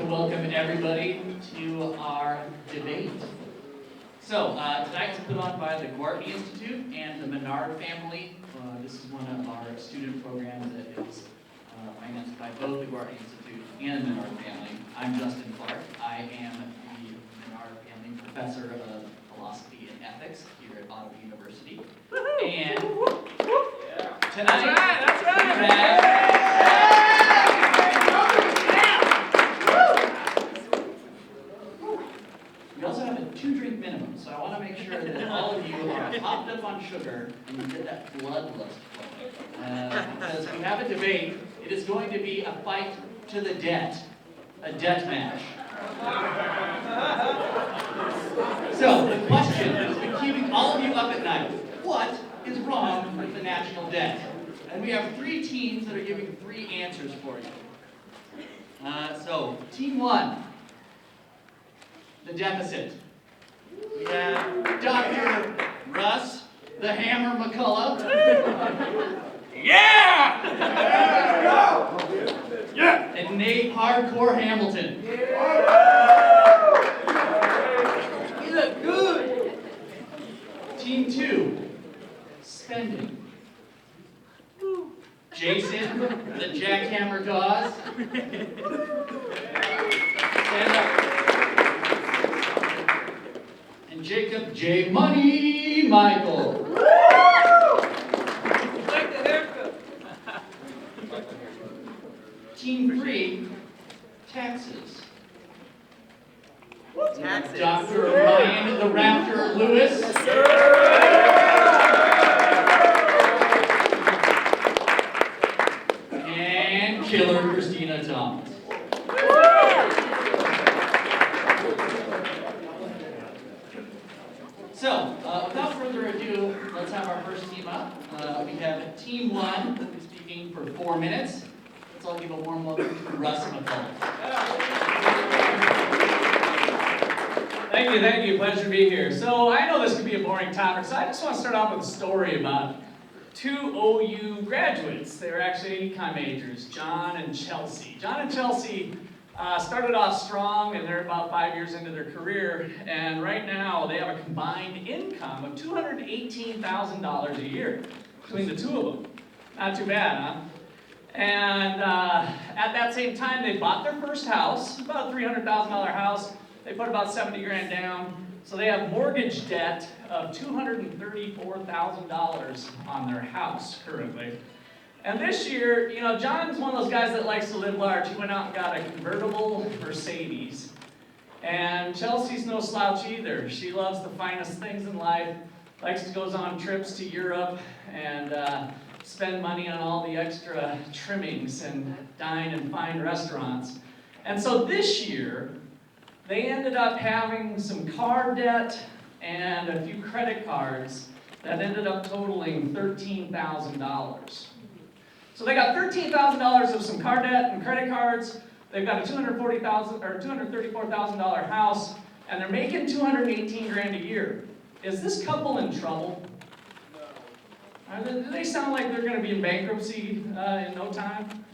welcome everybody to our debate. So, tonight is put on by the Gwartney Institute and the Menard family. This is one of our student programs that is financed by both the Gwartney Institute and the Menard family. I'm Justin Clark. I am the Menard family professor of philosophy and ethics here at Ottawa University. And tonight, that's right. We also have a 2-drink minimum, so I want to make sure that all of you are hopped up on sugar and you get that bloodlust flowing. Because we have a debate, it is going to be a fight to the death, a death match. So the question that has been keeping all of you up at night: what is wrong with the national debt? And we have 3 teams that are giving 3 answers for you. So team 1. The deficit. We have Dr. Russ, the Hammer McCullough. Yeah! Yeah! And Nate Hardcore Hamilton. You look good. Team 2. Spending. Jason, the Jackhammer Dawes. Stand up. And Jacob J. Money Michael. Like the haircut. Team 3, taxes. Taxes. Dr. Ryan the Raptor Lewis. And Killer Christina Thomas. So, without further ado, let's have our first team up. We have Team 1, who is speaking for 4 minutes. Let's all give a warm welcome to Russ McCullough. Thank you. Pleasure to be here. So I know this could be a boring topic, so I just want to start off with a story about 2 OU graduates. They were actually econ majors, John and Chelsea. John and Chelsea started off strong, and they're about 5 years into their career, and right now they have a combined income of $218,000 a year between the 2 of them. Not too bad, huh? And at that same time, they bought their first house, about a $300,000 house. They put about $70,000 down, so they have mortgage debt of $234,000 on their house currently. And this year, you know, John's one of those guys that likes to live large. He went out and got a convertible Mercedes. And Chelsea's no slouch either. She loves the finest things in life, likes to go on trips to Europe and spend money on all the extra trimmings and dine in fine restaurants. And so this year, they ended up having some car debt and a few credit cards that ended up totaling $13,000. So they got $13,000 of some car debt and credit cards. They've got a $234,000 house, and they're making $218,000 a year. Is this couple in trouble? Do they sound like they're going to be in bankruptcy in no time?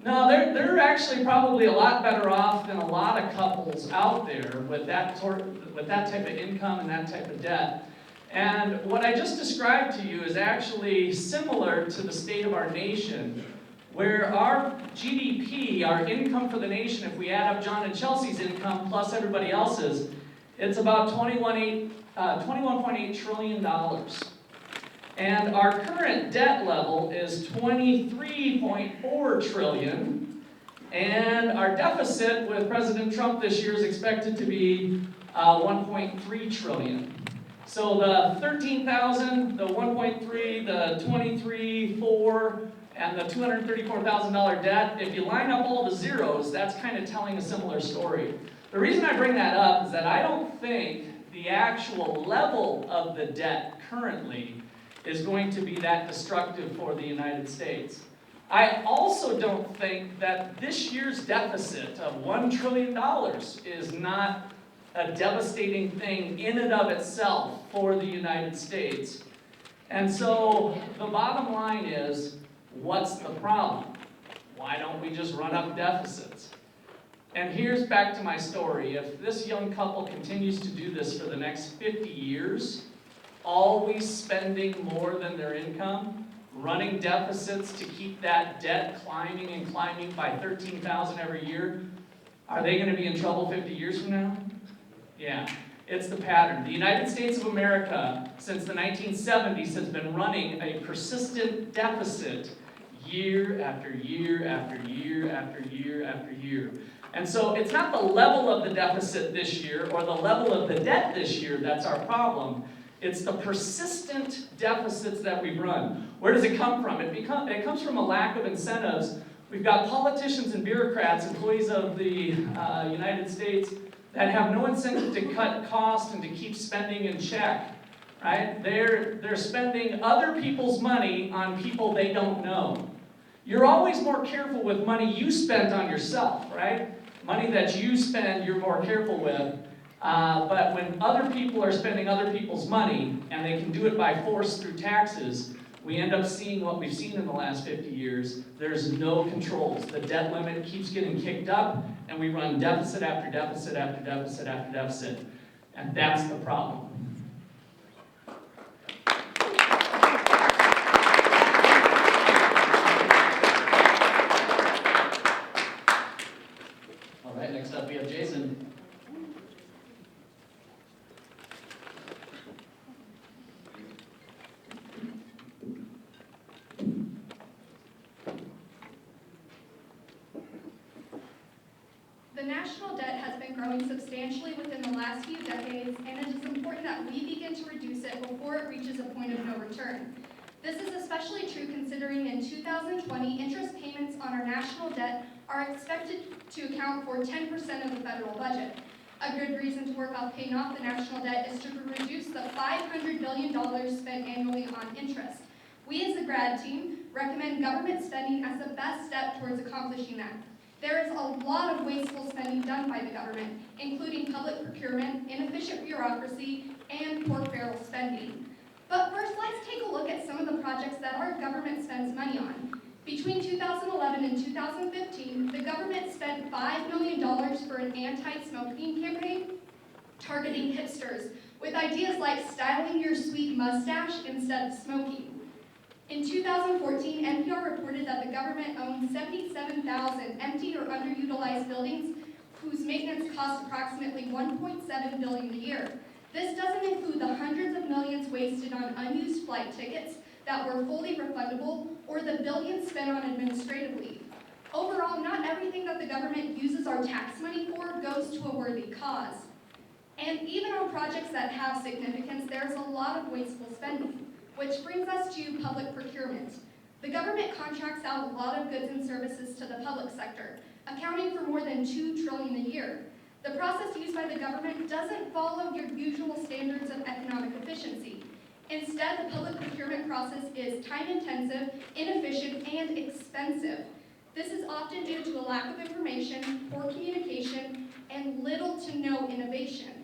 No, they're actually probably a lot better off than a lot of couples out there with that type of income and that type of debt. And what I just described to you is actually similar to the state of our nation, where our GDP, our income for the nation, if we add up John and Chelsea's income plus everybody else's, it's about $21.8 trillion. And our current debt level is $23.4 trillion. And our deficit with President Trump this year is expected to be $1.3 trillion. So the 13,000, the 1.3, the 23.4, and the $234,000 debt, if you line up all the zeros, that's kind of telling a similar story. The reason I bring that up is that I don't think the actual level of the debt currently is going to be that destructive for the United States. I also don't think that this year's deficit of $1 trillion is not a devastating thing in and of itself for the United States. And so the bottom line is, what's the problem? Why don't we just run up deficits? And here's back to my story. If this young couple continues to do this for the next 50 years, always spending more than their income, running deficits to keep that debt climbing and climbing by $13,000 every year, are they going to be in trouble 50 years from now? Yeah, it's the pattern. The United States of America, since the 1970s, has been running a persistent deficit year after year after year after year after year. And so it's not the level of the deficit this year or the level of the debt this year that's our problem. It's the persistent deficits that we've run. Where does it come from? It comes from a lack of incentives. We've got politicians and bureaucrats, employees of the United States, that have no incentive to cut costs and to keep spending in check. Right? They're spending other people's money on people they don't know. You're always more careful with money you spent on yourself, right? Money that you spend, you're more careful with. But when other people are spending other people's money, and they can do it by force through taxes, we end up seeing what we've seen in the last 50 years. There's no controls. The debt limit keeps getting kicked up, and we run deficit after deficit after deficit after deficit. And that's the problem. All right, next up we have Jason. The national debt has been growing substantially within the last few decades, and it is important that we begin to reduce it before it reaches a point of no return. This is especially true considering in 2020, interest payments on our national debt are expected to account for 10% of the federal budget. A good reason to work on paying off the national debt is to reduce the $500 billion spent annually on interest. We as the grad team recommend government spending as the best step towards accomplishing that. There is a lot of wasteful spending done by the government, including public procurement, inefficient bureaucracy, and pork barrel spending. But first, let's take a look at some of the projects that our government spends money on. Between 2011 and 2015, the government spent $5 million for an anti-smoking campaign targeting hipsters with ideas like styling your sweet mustache instead of smoking. In 2014, NPR reported that the government owned 77,000 empty or underutilized buildings whose maintenance cost approximately $1.7 billion a year. This doesn't include the hundreds of millions wasted on unused flight tickets that were fully refundable or the billions spent on administrative leave. Overall, not everything that the government uses our tax money for goes to a worthy cause. And even on projects that have significance, there's a lot of wasteful spending. Which brings us to public procurement. The government contracts out a lot of goods and services to the public sector, accounting for more than $2 trillion a year. The process used by the government doesn't follow your usual standards of economic efficiency. Instead, the public procurement process is time-intensive, inefficient, and expensive. This is often due to a lack of information, poor communication, and little to no innovation.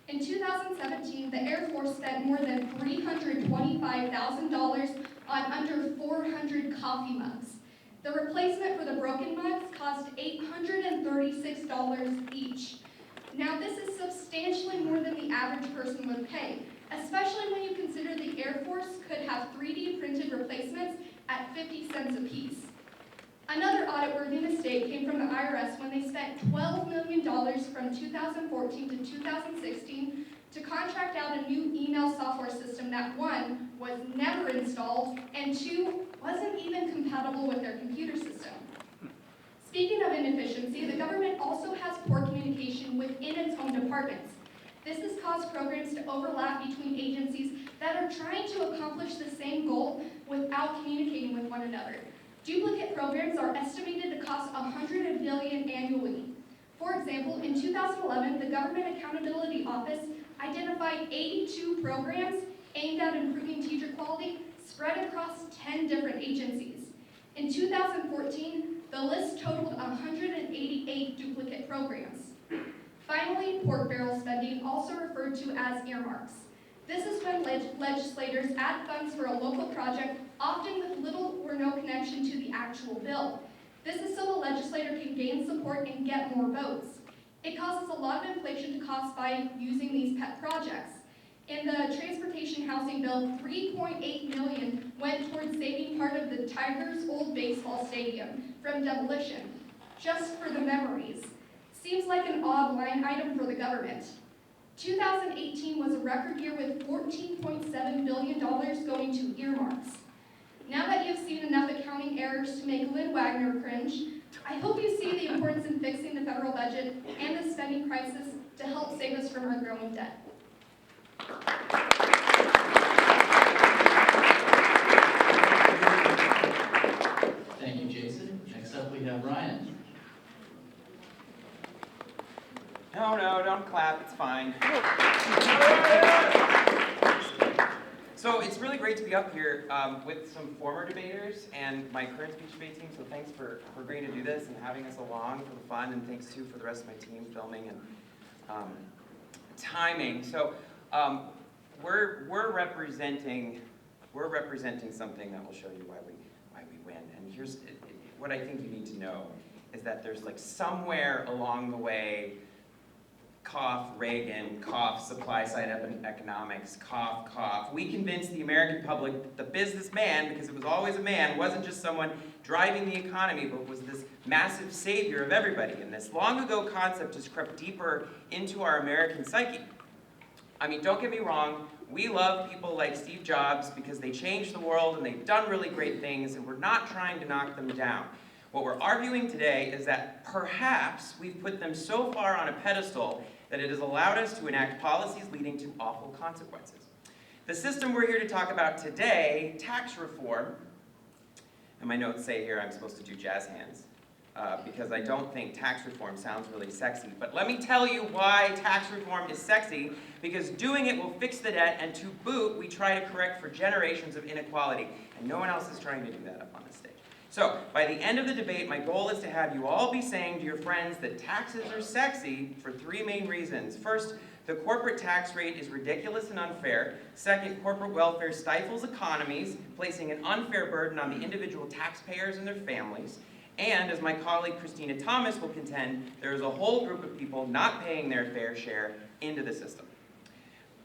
In 2017, the Air Force spent more than $325,000 on under 400 coffee mugs. The replacement for the broken mugs cost $836 each. Now, this is substantially more than the average person would pay, especially when you consider the Air Force could have 3D printed replacements at 50 cents a piece. Another audit-worthy mistake came from the IRS when they spent $12 million from 2014 to 2016 to contract out a new email software system that, one, was never installed, and two, wasn't even compatible with their computer system. Speaking of inefficiency, the government also has poor communication within its own departments. This has caused programs to overlap between agencies that are trying to accomplish the same goal without communicating with one another. Duplicate programs are estimated to cost $100 billion annually. For example, in 2011, the Government Accountability Office identified 82 programs aimed at improving teacher quality spread across 10 different agencies. In 2014, the list totaled 188 duplicate programs. Finally, pork barrel spending, also referred to as earmarks. This is when legislators add funds for a local project, often with little or no connection to the actual bill. This is so the legislator can gain support and get more votes. It causes a lot of inflation to costs by using these pet projects. In the transportation housing bill, $3.8 million went towards saving part of the Tigers' old baseball stadium from demolition, just for the memories. Seems like an odd line item for the government. 2018 was a record year with $14.7 billion going to earmarks. Now that you've seen enough accounting errors to make Lynn Wagner cringe, I hope you see the importance in fixing the federal budget and the spending crisis to help save us from our growing debt. Thank you, Jason. Next up, we have Ryan. No, don't clap, it's fine. So it's really great to be up here with some former debaters and my current speech debate team, so thanks for agreeing to do this and having us along for the fun, and thanks too for the rest of my team filming and timing. So we're representing something that will show you why we win. And here's what I think you need to know is that there's like somewhere along the way, cough Reagan, cough supply side economics, cough. We convinced the American public the businessman, because it was always a man, wasn't just someone driving the economy, but was this massive savior of everybody. And this long ago concept has crept deeper into our American psyche. I mean, don't get me wrong, we love people like Steve Jobs because they changed the world and they've done really great things, and we're not trying to knock them down. What we're arguing today is that perhaps we've put them so far on a pedestal that it has allowed us to enact policies leading to awful consequences. The system we're here to talk about today, tax reform, and my notes say here I'm supposed to do jazz hands, because I don't think tax reform sounds really sexy. But let me tell you why tax reform is sexy, because doing it will fix the debt, and to boot, we try to correct for generations of inequality, and no one else is trying to do that up on the stage. So, by the end of the debate, my goal is to have you all be saying to your friends that taxes are sexy for three main reasons. First, the corporate tax rate is ridiculous and unfair. Second, corporate welfare stifles economies, placing an unfair burden on the individual taxpayers and their families. And, as my colleague Christina Thomas will contend, there is a whole group of people not paying their fair share into the system.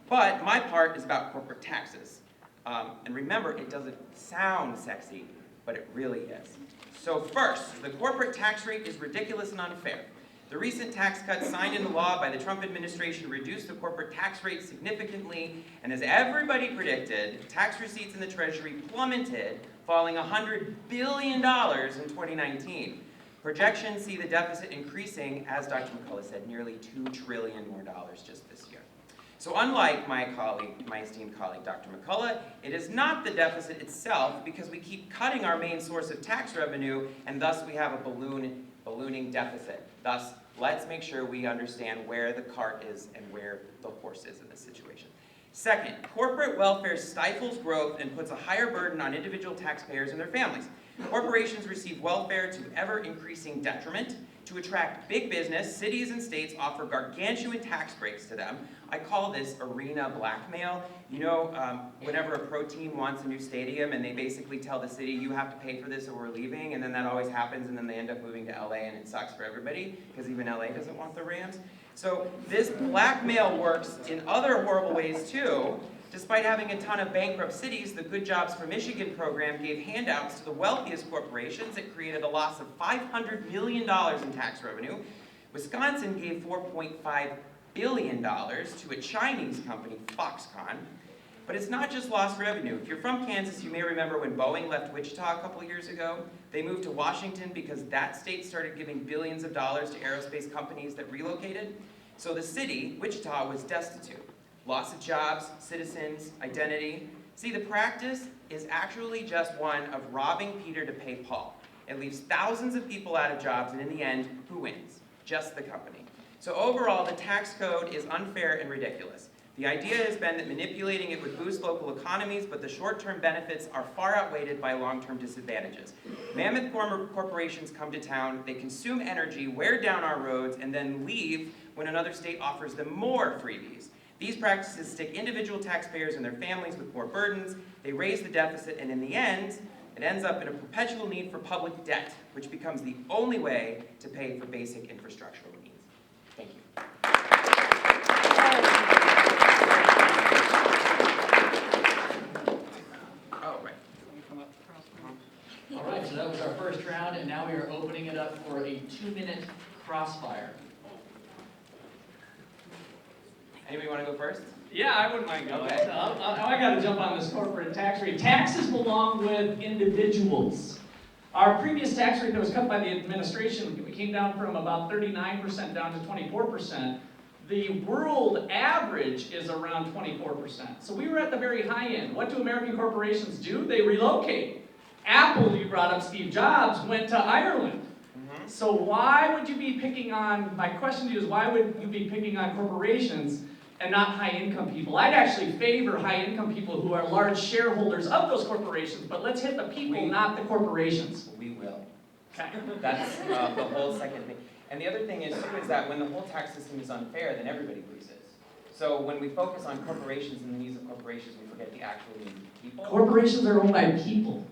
But my part is about corporate taxes. And remember, it doesn't sound sexy, but it really is. So first, the corporate tax rate is ridiculous and unfair. The recent tax cuts signed into law by the Trump administration reduced the corporate tax rate significantly, and as everybody predicted, tax receipts in the Treasury plummeted, falling $100 billion in 2019. Projections see the deficit increasing, as Dr. McCullough said, nearly $2 trillion more just this year. So unlike my esteemed colleague, Dr. McCullough, it is not the deficit itself, because we keep cutting our main source of tax revenue, and thus we have a ballooning deficit. Thus, let's make sure we understand where the cart is and where the horse is in this situation. Second, corporate welfare stifles growth and puts a higher burden on individual taxpayers and their families. Corporations receive welfare to ever-increasing detriment. To attract big business, cities and states offer gargantuan tax breaks to them. I call this arena blackmail. You know, whenever a pro team wants a new stadium and they basically tell the city, you have to pay for this or we're leaving, and then that always happens, and then they end up moving to LA, and it sucks for everybody, because even LA doesn't want the Rams. So this blackmail works in other horrible ways too. Despite having a ton of bankrupt cities, the Good Jobs for Michigan program gave handouts to the wealthiest corporations. It created a loss of $500 million in tax revenue. Wisconsin gave $4.5 billion to a Chinese company, Foxconn. But it's not just lost revenue. If you're from Kansas, you may remember when Boeing left Wichita a couple years ago. They moved to Washington because that state started giving billions of dollars to aerospace companies that relocated. So the city, Wichita, was destitute. Loss of jobs, citizens, identity. See, the practice is actually just one of robbing Peter to pay Paul. It leaves thousands of people out of jobs, and in the end, who wins? Just the company. So overall, the tax code is unfair and ridiculous. The idea has been that manipulating it would boost local economies, but the short-term benefits are far outweighed by long-term disadvantages. Mammoth corporations come to town, they consume energy, wear down our roads, and then leave when another state offers them more freebies. These practices stick individual taxpayers and their families with more burdens, they raise the deficit, and in the end, it ends up in a perpetual need for public debt, which becomes the only way to pay for basic infrastructural needs. Thank you. Oh, right. All right, so that was our first round, and now we are opening it up for a 2-minute crossfire. Anybody want to go first? Yeah, I wouldn't mind going. Okay. I got to jump on this corporate tax rate. Taxes belong with individuals. Our previous tax rate that was cut by the administration, we came down from about 39% down to 24%. The world average is around 24%. So we were at the very high end. What do American corporations do? They relocate. Apple, you brought up Steve Jobs, went to Ireland. So why would you be picking on, my question to you is, why would you be picking on corporations and not high-income people? I'd actually favor high-income people who are large shareholders of those corporations, but let's hit the people, not the corporations. We will. Okay. That's the whole second thing. And the other thing is, too, is that when the whole tax system is unfair, then everybody loses. So when we focus on corporations and the needs of corporations, we forget the actual needs of people. Corporations are owned by people.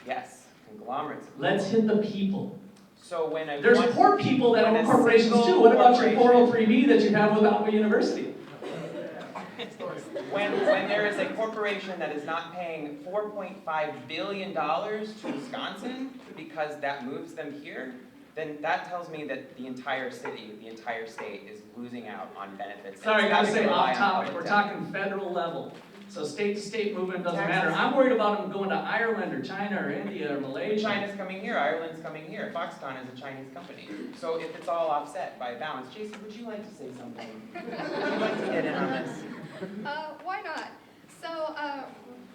Yes, conglomerates. Let's hit the people. So when There's poor people that own corporations too. What about your 403B that you have with Ottawa University? When there is a corporation that is not paying $4.5 billion to Wisconsin because that moves them here, then that tells me that the entire city, the entire state is losing out on benefits. Sorry, I gotta say rely off on topic. public We're debt. talking federal level. So state to state movement doesn't Taxes. matter. I'm worried about them going to Ireland or China or India or Malaysia. China's coming here, Ireland's coming here. Foxconn is a Chinese company. So if it's all offset by a balance, Jason, would you like to say something? Would you like to get in on this? Why not? So,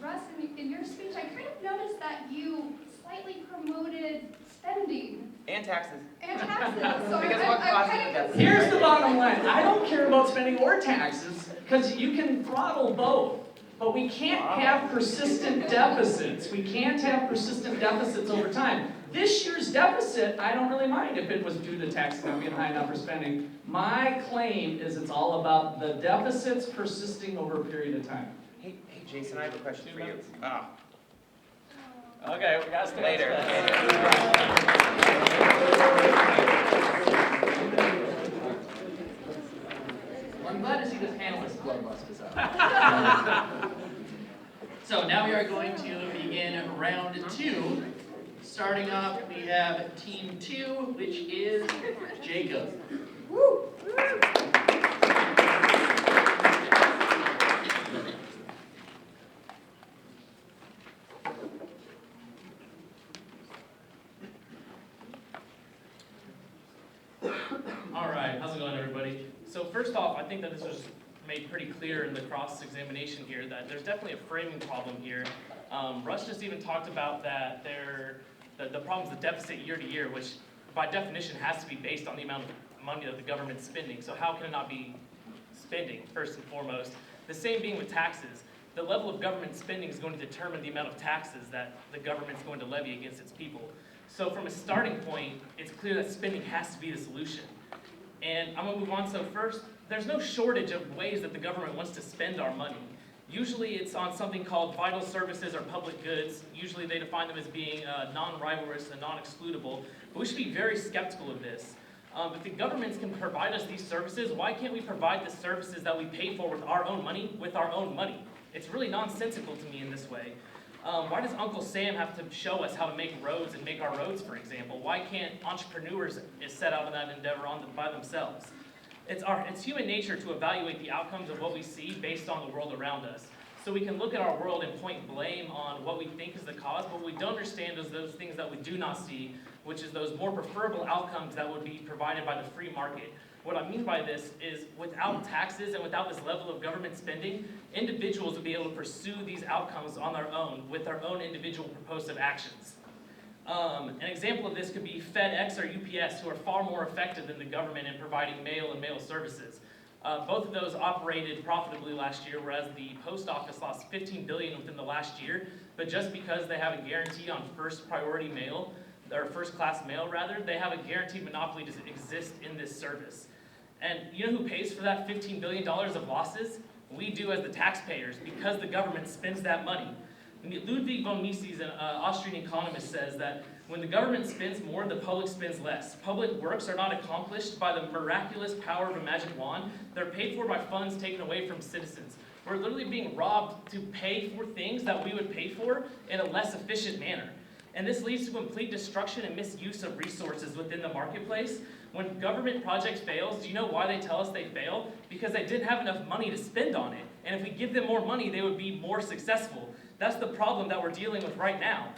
Russ, in your speech, I kind of noticed that you slightly promoted spending And taxes. and taxes. So Because I'm what causes kind the of deficit? Here's the bottom line. I don't care about spending or taxes because you can throttle both. But we can't have persistent deficits. We can't have persistent deficits over time. This year's deficit, I don't really mind if it was due to taxes not being high enough for spending. My claim is it's all about the deficits persisting over a period of time. Hey, Jason, I have a question for you. Ah, Okay, we got to later. Well, I'm glad to see the panelists bloodlust us out. So now we are going to begin round 2. Starting off, we have team 2, which is Jacob. All right, how's it going, everybody? So first off, I think that this was made pretty clear in the cross-examination here that there's definitely a framing problem here. Russ just even talked about that the problem is the deficit year to year, which by definition has to be based on the amount of money that the government's spending. So how can it not be spending, first and foremost? The same being with taxes. The level of government spending is going to determine the amount of taxes that the government's going to levy against its people. So from a starting point, it's clear that spending has to be the solution. And I'm gonna move on. So first, there's no shortage of ways that the government wants to spend our money. Usually it's on something called vital services or public goods. Usually they define them as being non-rivalrous and non-excludable. But we should be very skeptical of this. If the governments can provide us these services, why can't we provide the services that we pay for with our own money with our own money? It's really nonsensical to me in this way. Why does Uncle Sam have to show us how to make roads and make our roads, for example? Why can't entrepreneurs set out on that endeavor by themselves? It's human nature to evaluate the outcomes of what we see based on the world around us. So we can look at our world and point blame on what we think is the cause, but what we don't understand is those things that we do not see, which is those more preferable outcomes that would be provided by the free market. What I mean by this is without taxes and without this level of government spending, individuals would be able to pursue these outcomes on their own with their own individual propositive actions. An example of this could be FedEx or UPS, who are far more effective than the government in providing mail and mail services. Both of those operated profitably last year, whereas the post office lost $15 billion within the last year. But just because they have a guarantee on first priority mail, or first class mail rather, they have a guaranteed monopoly to exist in this service. And you know who pays for that $15 billion of losses? We do as the taxpayers, because the government spends that money. Ludwig von Mises, an Austrian economist, says that when the government spends more, the public spends less. Public works are not accomplished by the miraculous power of a magic wand. They're paid for by funds taken away from citizens. We're literally being robbed to pay for things that we would pay for in a less efficient manner. And this leads to complete destruction and misuse of resources within the marketplace. When government projects fails, do you know why they tell us they fail? Because they didn't have enough money to spend on it. And if we give them more money, they would be more successful. That's the problem that we're dealing with right now.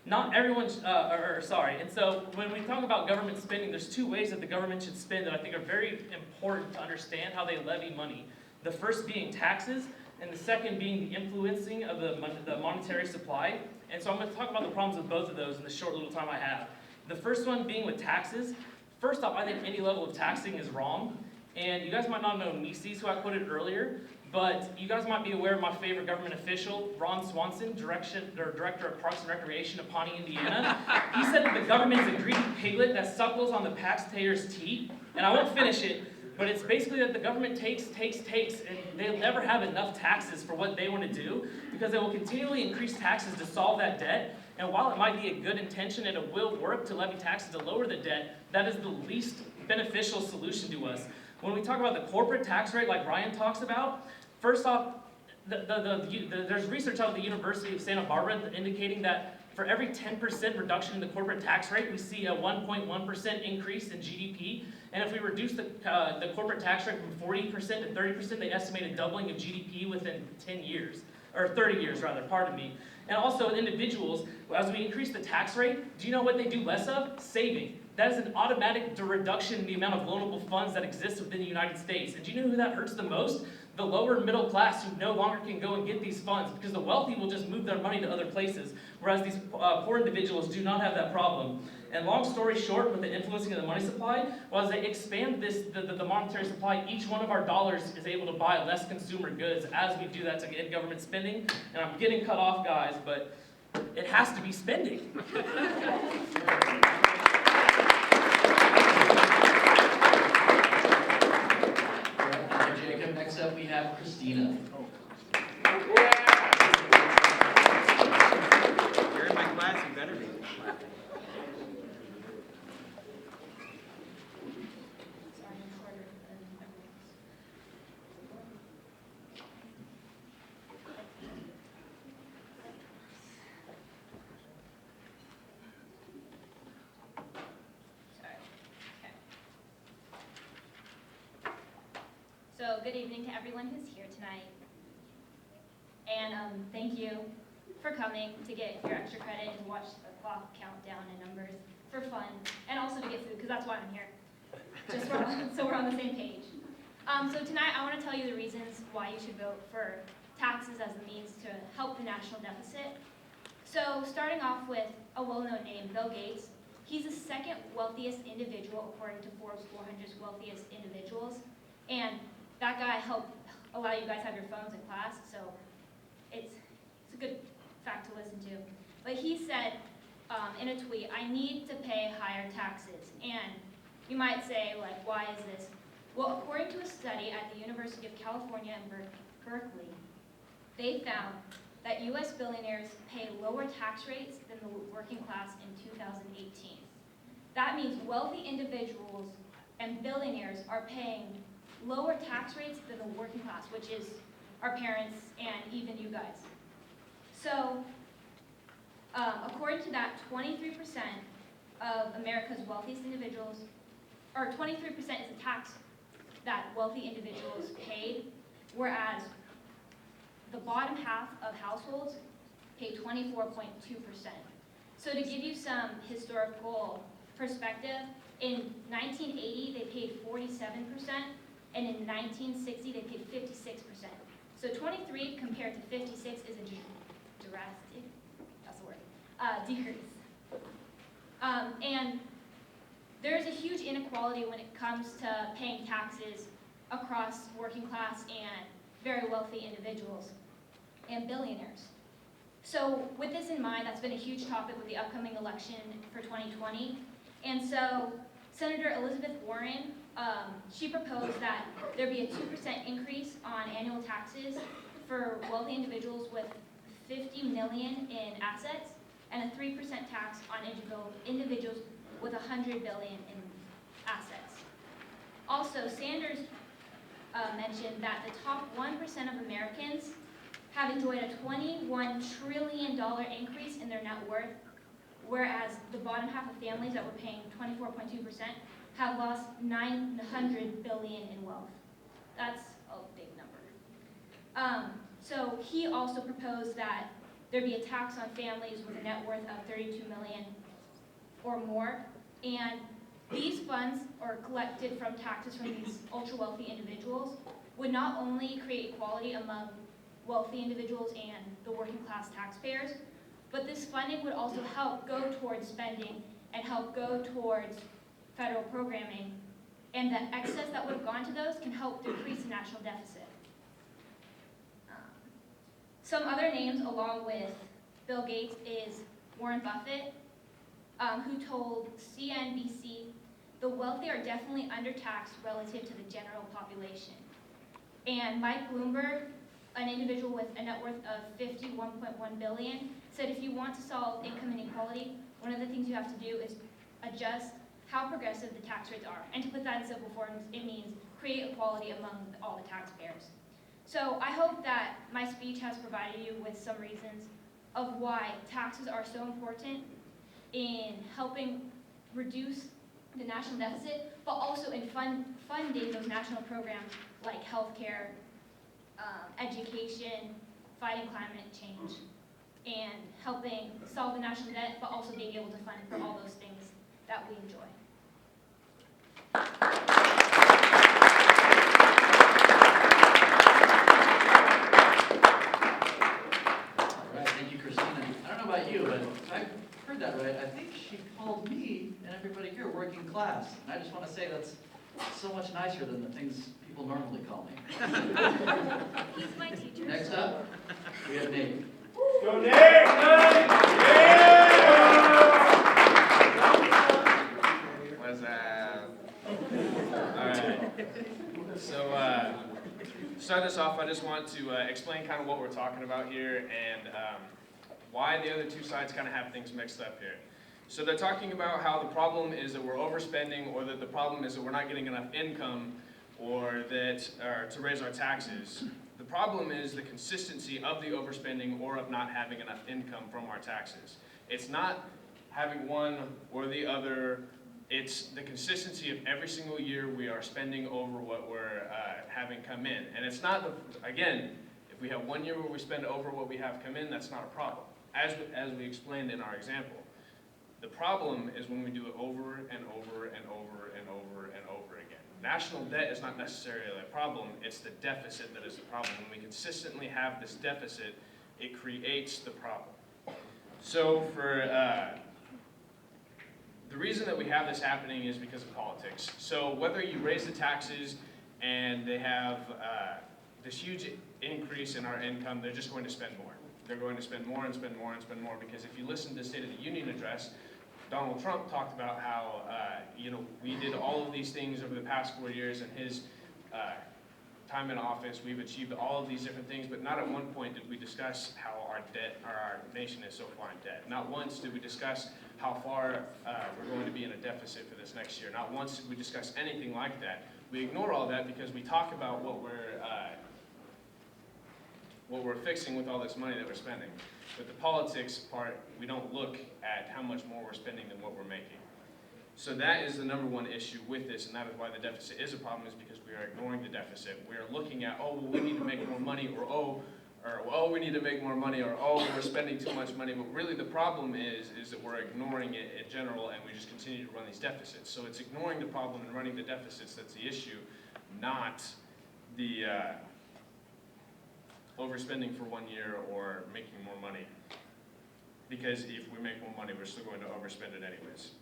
Not everyone, and so when we talk about government spending, there's two ways that the government should spend that I think are very important to understand how they levy money. The first being taxes, and the second being the influencing of the monetary supply. And so I'm going to talk about the problems with both of those in the short little time I have. The first one being with taxes. First off, I think any level of taxing is wrong. And you guys might not know Mises, who I quoted earlier, but you guys might be aware of my favorite government official, Ron Swanson, Director of Parks and Recreation of Pawnee, Indiana. He said that the government is a greedy piglet that suckles on the taxpayers' teeth. And I won't finish it, but it's basically that the government takes, and they'll never have enough taxes for what they want to do, because they will continually increase taxes to solve that debt. And while it might be a good intention and it will work to levy taxes to lower the debt, that is the least beneficial solution to us. When we talk about the corporate tax rate, like Ryan talks about, first off, there's research out of the University of Santa Barbara indicating that for every 10% reduction in the corporate tax rate, we see a 1.1% increase in GDP. And if we reduce the corporate tax rate from 40% to 30%, they estimate a doubling of GDP within 10 years, or 30 years rather, pardon me. And also individuals, as we increase the tax rate, do you know what they do less of? Saving. That is an automatic reduction in the amount of loanable funds that exist within the United States. And do you know who that hurts the most? The lower middle class, who no longer can go and get these funds, because the wealthy will just move their money to other places, whereas these poor individuals do not have that problem. And long story short, with the influencing of the money supply, well, as they expand the monetary supply, each one of our dollars is able to buy less consumer goods as we do that to end government spending. And I'm getting cut off, guys, but it has to be spending. Jacob, next up we have Christina. You're in my class, you better be. So good evening to everyone who's here tonight. And thank you for coming to get your extra credit and watch the clock count down and numbers for fun, and also to get food, because that's why I'm here. So we're on the same page. So tonight I want to tell you the reasons why you should vote for taxes as a means to help the national deficit. So starting off with a well-known name, Bill Gates. He's the second wealthiest individual according to Forbes 400's wealthiest individuals. And that guy helped allow you guys to have your phones in class, so it's a good fact to listen to. But he said in a tweet, "I need to pay higher taxes." And you might say, like, why is this? Well, according to a study at the University of California in Berkeley, they found that U.S. billionaires pay lower tax rates than the working class in 2018. That means wealthy individuals and billionaires are paying lower tax rates than the working class, which is our parents and even you guys. So, according to that, 23% of America's wealthiest individuals, or 23% is the tax that wealthy individuals paid, whereas the bottom half of households pay 24.2%. So to give you some historical perspective, in 1980 they paid 47%, and in 1960 they paid 56%. So 23 compared to 56 is a drastic, that's the word, decrease. And there's a huge inequality when it comes to paying taxes across working class and very wealthy individuals and billionaires. So with this in mind, that's been a huge topic with the upcoming election for 2020. And so Senator Elizabeth Warren, she proposed that there be a 2% increase on annual taxes for wealthy individuals with $50 million in assets and a 3% tax on individuals with $100 billion in assets. Also, Sanders mentioned that the top 1% of Americans have enjoyed a $21 trillion increase in their net worth, whereas the bottom half of families that were paying 24.2% have lost $900 billion in wealth. That's a big number. So he also proposed that there be a tax on families with a net worth of $32 million or more, and these funds, or collected from taxes from these ultra-wealthy individuals, would not only create equality among wealthy individuals and the working class taxpayers, but this funding would also help go towards spending and help go towards federal programming, and the excess that would have gone to those can help decrease the national deficit. Some other names along with Bill Gates is Warren Buffett, who told CNBC, "The wealthy are definitely undertaxed relative to the general population." And Mike Bloomberg, an individual with a net worth of $51.1 billion, said if you want to solve income inequality, one of the things you have to do is adjust how progressive the tax rates are. And to put that in simple forms, it means create equality among all the taxpayers. So I hope that my speech has provided you with some reasons of why taxes are so important in helping reduce the national deficit, but also in funding those national programs like healthcare, education, fighting climate change, and helping solve the national debt, but also being able to fund for all those things that we enjoy. All right, thank you, Christina. I don't know about you, but if I heard that right, I think she called me and everybody here working class. And I just want to say that's so much nicer than the things people normally call me. He's my teacher. Next up, we have Nate. Go Nick! Yeah! What's up? Alright. So, to start this off, I just want to explain kind of what we're talking about here and why the other two sides kind of have things mixed up here. So they're talking about how the problem is that we're overspending, or that the problem is that we're not getting enough income, or to raise our taxes. The problem is the consistency of the overspending or of not having enough income from our taxes. It's not having one or the other. It's the consistency of every single year we are spending over what we're having come in. And it's not, again, if we have 1 year where we spend over what we have come in, that's not a problem. As we explained in our example. The problem is when we do it over and over and over and over and over again. National debt is not necessarily a problem, it's the deficit that is the problem. When we consistently have this deficit, it creates the problem. So the reason that we have this happening is because of politics. So whether you raise the taxes and they have this huge increase in our income, they're just going to spend more. They're going to spend more and spend more and spend more, because if you listen to the State of the Union address, Donald Trump talked about how we did all of these things over the past 4 years in his time in office. We've achieved all of these different things, but not at one point did we discuss how our nation is so far in debt. Not once did we discuss how far we're going to be in a deficit for this next year. Not once did we discuss anything like that. We ignore all that because we talk about what we're fixing with all this money that we're spending. But the politics part, we don't look at how much more we're spending than what we're making. So that is the number one issue with this, and that is why the deficit is a problem, is because we are ignoring the deficit. We are looking at, oh, well, we need to make more money, or oh, we need to make more money, or oh, we're spending too much money. But really the problem is that we're ignoring it in general, and we just continue to run these deficits. So it's ignoring the problem and running the deficits that's the issue, not the overspending for 1 year or making more money. Because if we make more money, we're still going to overspend it anyways.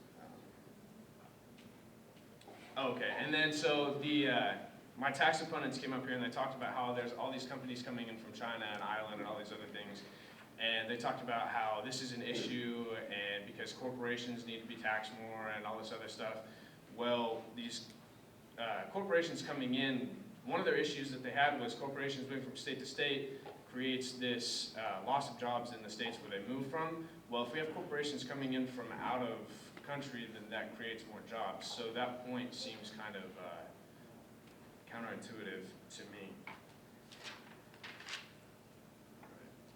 Okay, and then so my tax opponents came up here and they talked about how there's all these companies coming in from China and Ireland and all these other things. And they talked about how this is an issue, and because corporations need to be taxed more and all this other stuff. Well, these corporations coming in, one of their issues that they had was corporations moving from state to state, creates this loss of jobs in the states where they move from. Well, if we have corporations coming in from out of country, then that creates more jobs. So that point seems kind of counterintuitive to me.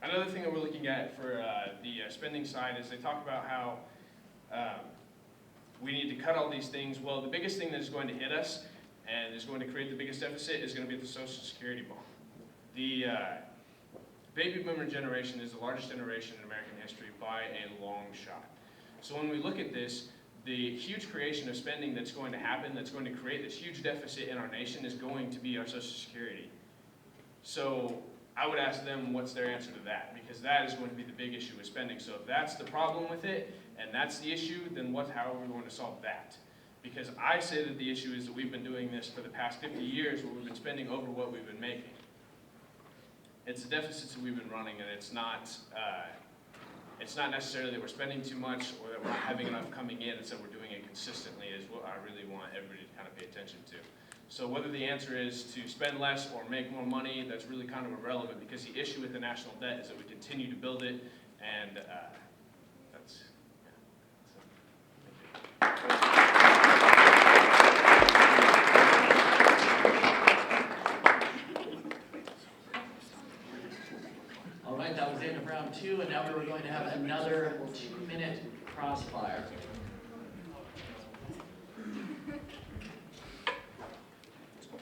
Another thing that we're looking at for the spending side is they talk about how we need to cut all these things. Well, the biggest thing that is going to hit us and is going to create the biggest deficit is going to be the Social Security bond. The baby boomer generation is the largest generation in American history by a long shot. So when we look at this, the huge creation of spending that's going to happen, that's going to create this huge deficit in our nation, is going to be our Social Security. So I would ask them what's their answer to that, because that is going to be the big issue with spending. So if that's the problem with it, and that's the issue, then how are we going to solve that? Because I say that the issue is that we've been doing this for the past 50 years where we've been spending over what we've been making. It's the deficits that we've been running, and it's not necessarily that we're spending too much or that we're not having enough coming in. It's that we're doing it consistently is what I really want everybody to kind of pay attention to. So whether the answer is to spend less or make more money, that's really kind of irrelevant, because the issue with the national debt is that we continue to build it, and that's, yeah. So, thank you. All right, that was the end of round 2, and now we were going to have another 2-minute crossfire.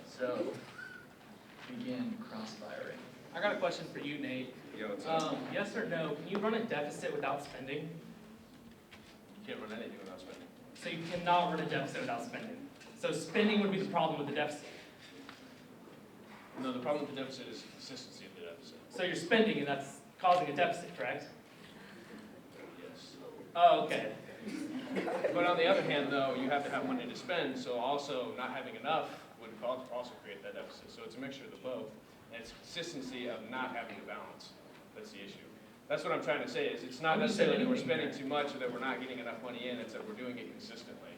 So, begin crossfiring. I got a question for you, Nate. Yo, what's up? Yes or no, can you run a deficit without spending? You can't run anything without spending. So you cannot run a deficit without spending. So spending would be the problem with the deficit. No, the problem with the deficit is the consistency of the deficit. So you're spending and that's causing a deficit, correct? Yes. Oh, okay. But on the other hand, though, you have to have money to spend, so also not having enough would also create that deficit. So it's a mixture of the both, and it's consistency of not having a balance that's the issue. That's what I'm trying to say, is it's not necessarily that we're spending too much or that we're not getting enough money in, it's that we're doing it consistently.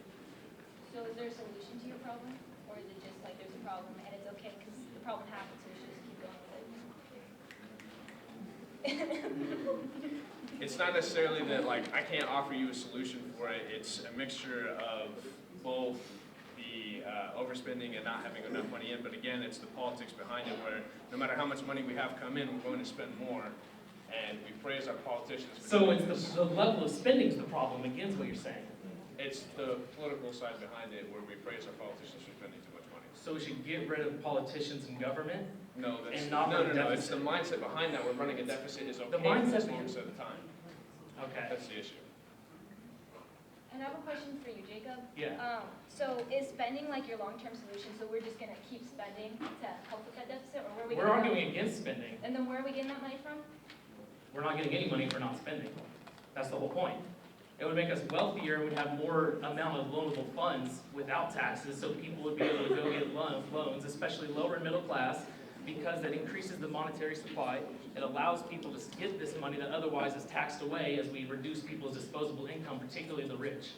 So is there a solution to your problem? Or is it just like there's a problem and it's okay because the problem happens, so we should just keep going with it? It's not necessarily that, like, I can't offer you a solution for it. It's a mixture of both the overspending and not having enough money in. But again, it's the politics behind it, where no matter how much money we have come in, we're going to spend more. And we praise our politicians for So doing it's this. the level of spending is the problem against what you're saying. It's the political side behind it, where we praise our politicians for spending too much money. So we should get rid of politicians and government? No, that's And not no. run a It's the deficit. mindset behind that. We're running a deficit is okay The for mindset this long set of time. Okay. That's the issue. And I have a question for you, Jacob. Yeah. So is spending like your long-term solution? So we're just gonna keep spending to help with that deficit, or where are we We're gonna arguing against spending. And then where are we getting that money from? We're not getting any money for not spending. That's the whole point. It would make us wealthier and we'd have more amount of loanable funds without taxes, so people would be able to go get loans, especially lower and middle class, because that increases the monetary supply. It allows people to get this money that otherwise is taxed away as we reduce people's disposable income, particularly the rich.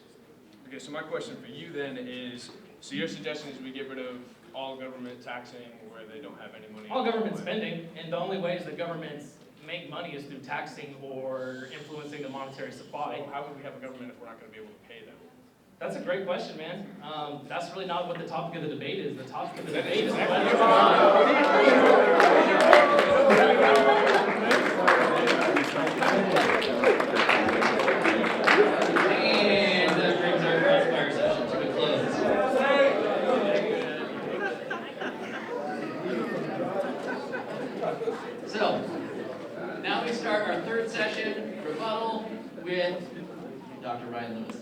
Okay, so my question for you then is, so your suggestion is we get rid of all government taxing where they don't have any money? All government spending, and the only ways that governments make money is through taxing or influencing the monetary supply. Well, how would we have a government if we're not going to be able to pay them? That's a great question, man. That's really not what the topic of the debate is. The topic of the That debate is is exactly And that brings our crossfire session to a close. So, now we start our third session, rebuttal, with Dr. Ryan Lewis.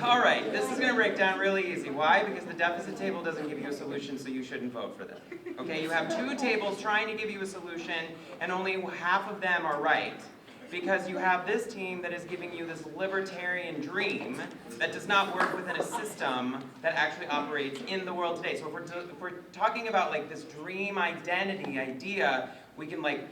All right, this is gonna break down really easy. Why? Because the deficit table doesn't give you a solution, so you shouldn't vote for them. Okay, you have two tables trying to give you a solution, and only half of them are right. Because you have this team that is giving you this libertarian dream that does not work within a system that actually operates in the world today. So if we're talking about like this dream identity idea, we can like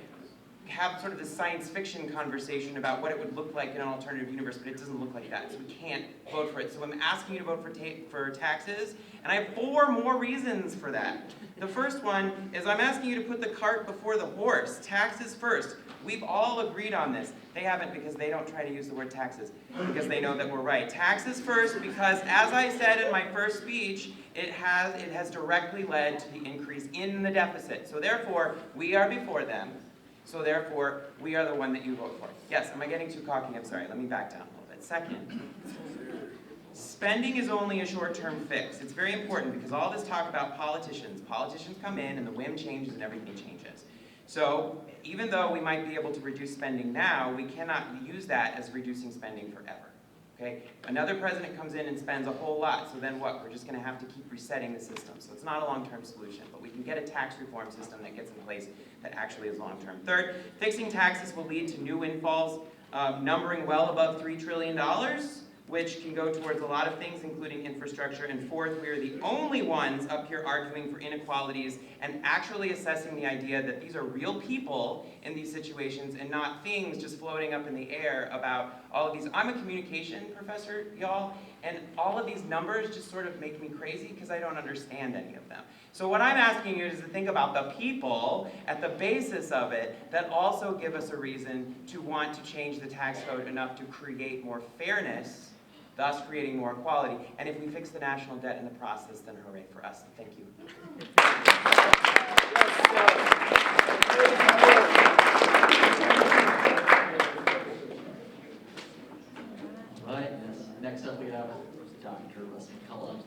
have sort of this science fiction conversation about what it would look like in an alternative universe, but it doesn't look like that, so we can't vote for it. So I'm asking you to vote for taxes, and I have 4 more reasons for that. The first one is I'm asking you to put the cart before the horse. Taxes first. We've all agreed on this. They haven't, because they don't try to use the word taxes, because they know that we're right. Taxes first, because as I said in my first speech, it has directly led to the increase in the deficit. So therefore, we are before them. So therefore, we are the one that you vote for. Yes, am I getting too cocky? I'm sorry, let me back down a little bit. Second, spending is only a short-term fix. It's very important because all this talk about politicians come in and the whim changes and everything changes. So even though we might be able to reduce spending now, we cannot use that as reducing spending forever. Okay? Another president comes in and spends a whole lot, so then what? We're just going to have to keep resetting the system. So it's not a long-term solution, but we can get a tax reform system that gets in place that actually is long-term. Third, fixing taxes will lead to new windfalls numbering well above $3 trillion, which can go towards a lot of things, including infrastructure. And fourth, we are the only ones up here arguing for inequalities and actually assessing the idea that these are real people in these situations and not things just floating up in the air about all of these. I'm a communication professor, y'all, and all of these numbers just sort of make me crazy because I don't understand any of them. So what I'm asking you is to think about the people at the basis of it that also give us a reason to want to change the tax code enough to create more fairness, thus creating more equality. And if we fix the national debt in the process, then hooray for us. Thank you. Right, yes. Next up we have Dr. Russ McCullough.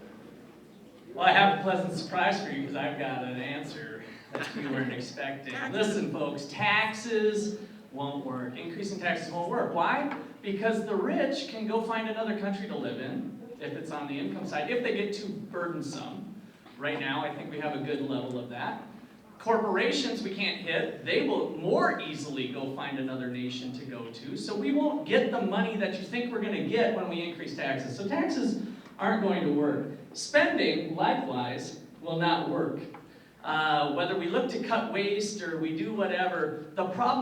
Well, I have a pleasant surprise for you because I've got an answer that you weren't expecting. Listen, folks, taxes won't work. Increasing taxes won't work. Why? Because the rich can go find another country to live in, if it's on the income side, if they get too burdensome. Right now, I think we have a good level of that. Corporations we can't hit. They will more easily go find another nation to go to. So we won't get the money that you think we're going to get when we increase taxes. So taxes aren't going to work. Spending, likewise, will not work. Whether we look to cut waste or we do whatever, the problem